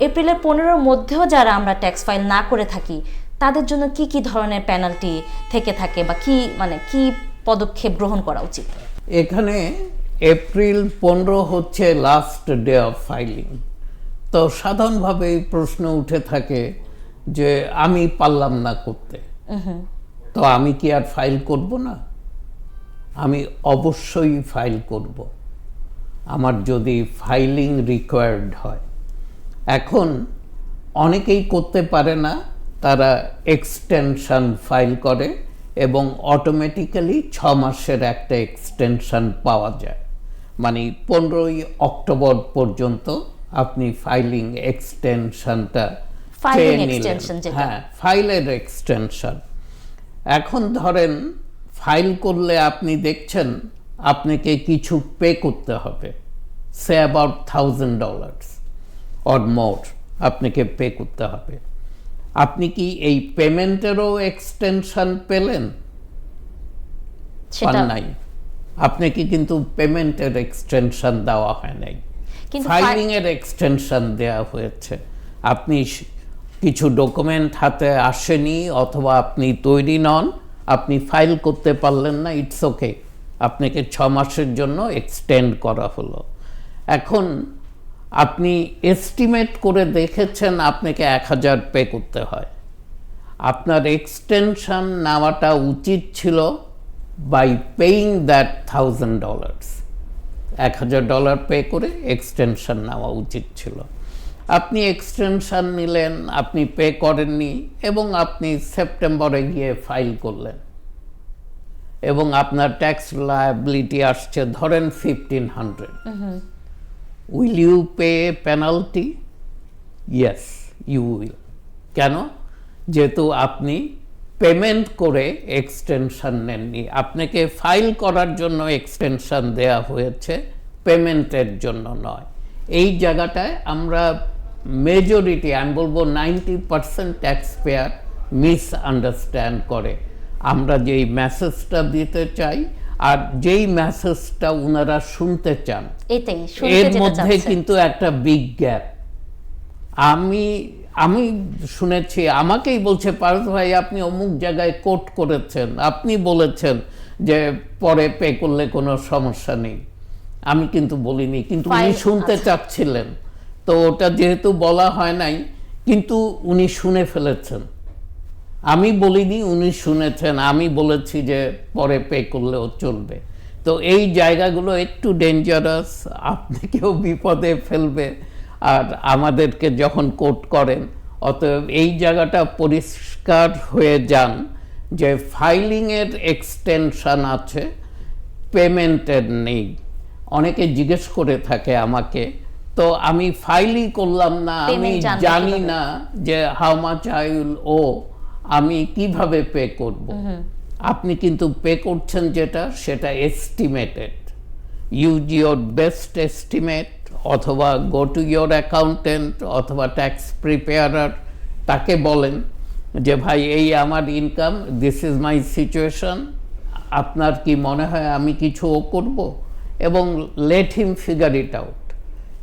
এপ্রিলের 15-র মধ্যেও যারা আমরা ট্যাক্স ফাইল না করে থাকি তাদের জন্য কি কি ধরনের পেনাল্টি থেকে থাকে বা কি পদক্ষেপ গ্রহণ করা উচিত? এখানে এপ্রিল 15 হচ্ছে লাস্ট ডে অফ ফাইলিং। তো সাধারণভাবে এই প্রশ্ন উঠে থাকে যে আমি পারলাম না করতে, তো আমি কি আর ফাইল করব না? আমি অবশ্যই ফাইল করব, আমার যদি ফাইলিং রিকোয়ার্ড হয়। এখন অনেকেই করতে পারে না, তারা এক্সটেনশন ফাইল করে এবং অটোমেটিক্যালি 6 মাসের একটা এক্সটেনশন পাওয়া যায়। মানে 15ই অক্টোবর পর্যন্ত আপনি ফাইলিং এক্সটেনশনটা চেয়ে নিলেন। হ্যাঁ, ফাইলের এক্সটেনশন। এখন ধরেন ফাইল করলে আপনি দেখছেন আপনাকে কিছু পে করতে হবে, সে অ্যাবাউট $1000 অর মোর আপনাকে পে করতে হবে। আপনি কি এই পেমেন্টেরও এক্সটেনশন পেলেন? পান নাই। আপনাকে কিন্তু পেমেন্টের এক্সটেনশন দেওয়া হয় নাই, ফাইলিং এর এক্সটেনশন দেওয়া হয়েছে। আপনি কিছু ডকুমেন্ট হাতে আসেনি অথবা আপনি তৈরি নন, আপনি ফাইল করতে পারলেন না, ইটস ওকে, আপনাকে 6 মাসের জন্য এক্সটেন্ড করা হলো। এখন আপনি এস্টিমেট করে দেখেছেন আপনাকে 1000 পে করতে হয়, আপনার এক্সটেনশন নেওয়াটা উচিত ছিল বাই পেইং দ্যাট $1000, $1000 পে করে এক্সটেনশন নেওয়া উচিত ছিল। আপনি এক্সটেনশন নিলেন, আপনি পে করেননি এবং আপনি সেপ্টেম্বরে গিয়ে ফাইল করলেন এবং আপনার ট্যাক্স লায়াবিলিটি আসছে ধরেন 1500। Will you pay penalty? Yes, you will. কেন? যেহেতু আপনি পেমেন্ট করে এক্সটেনশন নেননি, আপনাকে ফাইল করার জন্য এক্সটেনশন দেয়া হয়েছে, পেমেন্টের জন্য নয়। এই জায়গাটায় আমরা মেজরিটি, আমি বলবো 90% ট্যাক্স পেয়ার মিসআন্ডারস্ট্যান্ড করে আমরা যেই মেসেজটা দিতে চাই আর যেই মেসেজটা ওনারা শুনতে চান, এর মধ্যে কিন্তু একটা বিগ গ্যাপ। আমি শুনেছি, আমাকেই বলছে পারস ভাই আপনি অমুক জায়গায় কোট করেছেন, আপনি বলেছেন যে পরে পে করলে কোনো সমস্যা নেই। আমি কিন্তু বলিনি, কিন্তু উনি শুনতে চাচ্ছিলেন, তো ওটা যেহেতু বলা হয় নাই, কিন্তু উনি শুনে ফেলেছেন। আমি বলিনি, উনি শুনেছেন। আমি বলেছি যে পরে পে করলেও চলবে। তো এই জায়গাগুলো একটু ডেঞ্জারাস, আপনাকেও বিপদে ফেলবে আর আমাদেরকে যখন কোট করেন। অতএব এই জায়গাটা পরিষ্কার হয়ে যান যে ফাইলিংয়ের এক্সটেনশন আছে, পেমেন্টের নেই। অনেকে জিজ্ঞেস করে থাকে আমাকে, তো আমি ফাইলই করলাম না, আমি জানি না যে হাউ মাচ আই উইল ও, আমি কিভাবে পে করব। আপনি কিন্তু পে করছেন যেটা, সেটা estimated. Use your best estimate, অথবা গো টু ইয়োর অ্যাকাউন্টেন্ট অথবা ট্যাক্স প্রিপেয়ারার, তাকে বলেন যে ভাই এই আমার income, this is my situation, আপনার কি মনে হয় আমি কিছু করব? এবং let him figure it out.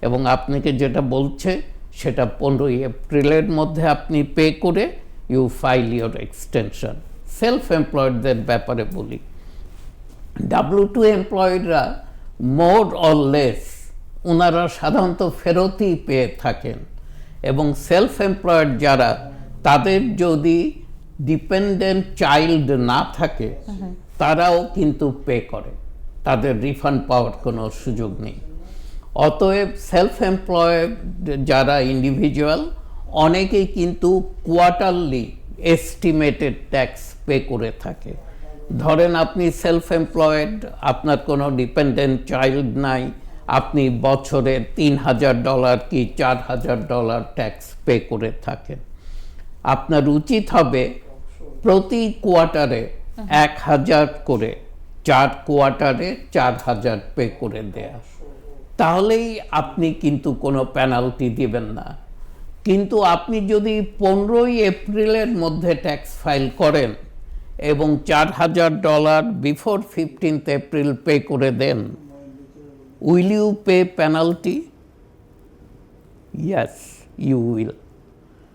এবং আপনাকে যেটা বলছে সেটা 15 এপ্রিলের মধ্যে আপনি পে করে you file your extension. Self এমপ্লয়েডদের ব্যাপারে বলি, W2 এমপ্লয়েডরা মোর অর লেস ওনারা সাধারণত ফেরতই পেয়ে থাকেন, এবং সেলফ এমপ্লয়েড যারা, তাদের যদি ডিপেন্ডেন্ট চাইল্ড না থাকে তারাও কিন্তু পে করে, তাদের রিফান্ড পাওয়ার কোনো সুযোগ নেই। অতএব সেলফ এমপ্লয়েড যারা ইন্ডিভিজুয়াল, অনেকেই কিন্তু কোয়ার্টারলি এস্টিমেটেড ট্যাক্স পে করে থাকে। ধরেন আপনি সেলফ এমপ্লয়েড, আপনার কোনো ডিপেন্ডেন্ট চাইল্ড নাই, আপনি বছরে $3000 কি $4000 ট্যাক্স পে করে থাকেন। আপনার উচিত হবে প্রতি কোয়ার্টারে 1000 করে, 4 কোয়ার্টারে 4000 পে করে দেয়া, তাহলেই আপনি কিন্তু কোনো পেনাল্টি দিবেন না। কিন্তু আপনি যদি 15 এপ্রিলের মধ্যে ট্যাক্স ফাইল করেন এবং $4000 বিফোর 15 এপ্রিল পে করে দেন, will you pay penalty? Yes, you will